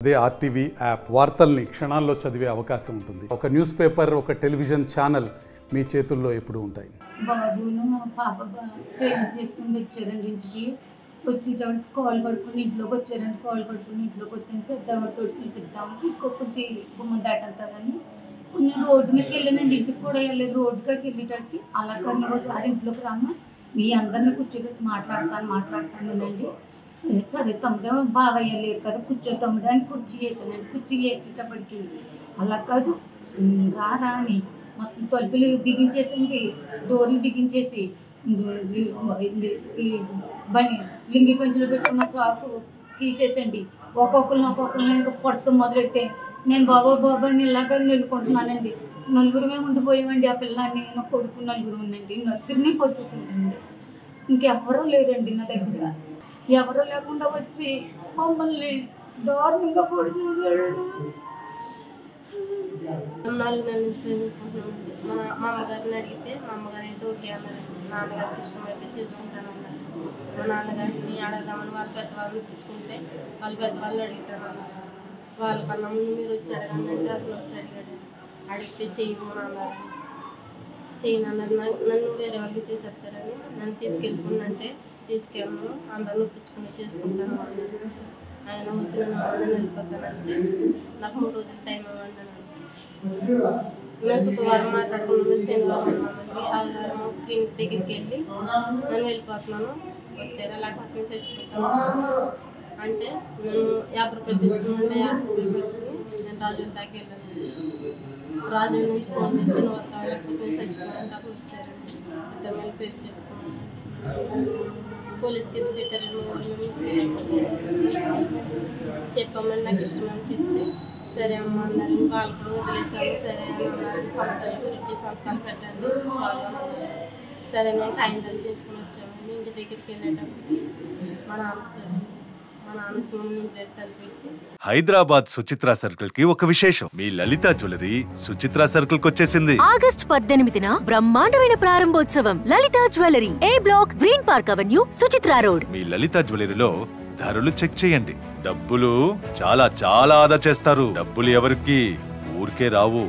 అదే RTV app వార్తల్ని క్షణాల్లో చదివే అవకాశం ఉంటుంది. ఒక న్యూస్ పేపర్, ఒక టెలివిజన్ ఛానల్ మీ చేతుల్లో ఎప్పుడూ ఉంటాయి. బాబును పాప ట్రైన్ చేసుకుని వచ్చారండి. ఇంటికి వచ్చేటప్పుడు కాల్ కడుక్కుని ఇంట్లోకి వచ్చారండి. కాల్ కడుక్కుని ఇంట్లోకి వచ్చాను. పెద్దవాడితో పిలిపిద్దామని ఇంకొకటి గుమ్మం దాటంతారని కొంచెం రోడ్డు మీదకి వెళ్ళానండి. ఇంటికి కూడా వెళ్ళలేదు. రోడ్డు కాడికి వెళ్ళేటట్టుకి అలా కానీ ఒకసారి ఇంట్లోకి రమ్మ మీ అందరినీ కూర్చోబెట్టి మాట్లాడతానండి. సరే తమ్ముడు బావయ్య లేరు కదా, కూర్చో తమ్ముడు అని కుర్చీ వేసానండి. కుర్చీ వేసేటప్పటికి అలా కాదు రారా అని మొత్తం తలుపులు బిగించేసండి, డోర్లు బిగించేసి బని లింగి పెంచులు పెట్టుకున్న చాకు తీసేసండి. ఒక్కొక్కరిని ఇంకా పొడతం మొదలెట్టే నేను బాబా అని ఇలాగ నిలుకుంటున్నానండి. నలుగురుమే ఉండిపోయామండి. ఆ పిల్లాన్ని నా కొడుకు నలుగురు ఉందండి. నలుగురిని పొడిచేసిందండి. ఇంకెవ్వరూ లేరండి నా దగ్గర. ఎవరూ లేకుండా వచ్చి మమ్మల్ని దారుణంగా పొడి చేశాడు. 4 నెలల నుంచి చదువుకుంటున్నామండి. మా అమ్మగారిని అడిగితే మా అమ్మగారు అయితే ఓకే అన్నారు. నాన్నగారికి ఇష్టమైతే చేసుకుంటానన్నారు. మా నాన్నగారిని అడగదామని వాళ్ళ పెద్దవాళ్ళు ఇప్పించుకుంటే వాళ్ళ పెద్దవాళ్ళు అడుగుతానన్నారు. వాళ్ళకన్నా ముందు మీరు వచ్చి అడగండి అంటే అతను వచ్చి అడిగాడు. అడిగితే చెయ్యమని అన్నారు. చేయనన్నారు. నన్ను వేరే వాళ్ళకి చేసేస్తారని నన్ను తీసుకెళ్ళిపోనంటే తీసుకెళ్ళను, అందరిని ఒప్పించుకుని చేసుకుంటాను అన్నారు. ఆయన వద్దు నేను వెళ్ళిపోతానంటే నాకు 3 రోజులు టైం ఇవ్వండి అన్నాను. మేము శుక్రవారం మాట్లాడుకున్నాము, శనివారం ఉన్నామండి. ఆదివారం క్లినిక్ దగ్గరికి వెళ్ళి నేను వెళ్ళిపోతున్నాను, వచ్చారు అలాగే అక్కడి నుంచి చచ్చిపోతాను అంటే నేను 50 రూపాయలు తీసుకున్నానంటే 50 రూపాయలు పెట్టుకుని నేను రాజుల దాకా వెళ్ళాను. రాజుల నుంచి ఫోన్ చేసి వస్తాను చచ్చిపోయాను దాకా వచ్చారండి. ఇద్దరు మళ్ళీ పెళ్లి చేసుకున్నాను. పోలీస్ కేసు పెట్టారు. వచ్చి చెప్పామని నాకు ఇష్టమని చెప్తే సరే అమ్మ అన్నారు. వాళ్ళు కూడా వదిలేసాము సరే అని అన్నారు. షూరిటీ సంతకాలు పెట్టండి చాలు అన్నారు. సరే మేము కాయిందాలు తెచ్చుకుని వచ్చామండి. ఇంటి దగ్గరికి వెళ్ళేటప్పటికి మా నాన్న వచ్చాడు. మా నాన్న చూడండి ఇంటి దగ్గర కలిపెట్టి హైదరాబాద్ సుచిత్ర సర్కిల్ కి ఒక విశేషం. మీ లలిత జ్యువెలరీ సుచిత్ర సర్కిల్ కి వచ్చేసింది. ఆగస్టు 18న బ్రహ్మాండమైన ప్రారంభోత్సవం. Lalitha jewellery, A block, green park avenue, Suchitra road. మీ లలిత జ్యువెలరీలో ధరలు చెక్ చేయండి. డబ్బులు చాలా చాలా ఆదా చేస్తారు. డబ్బులు ఎవరికి ఊరికే రావు.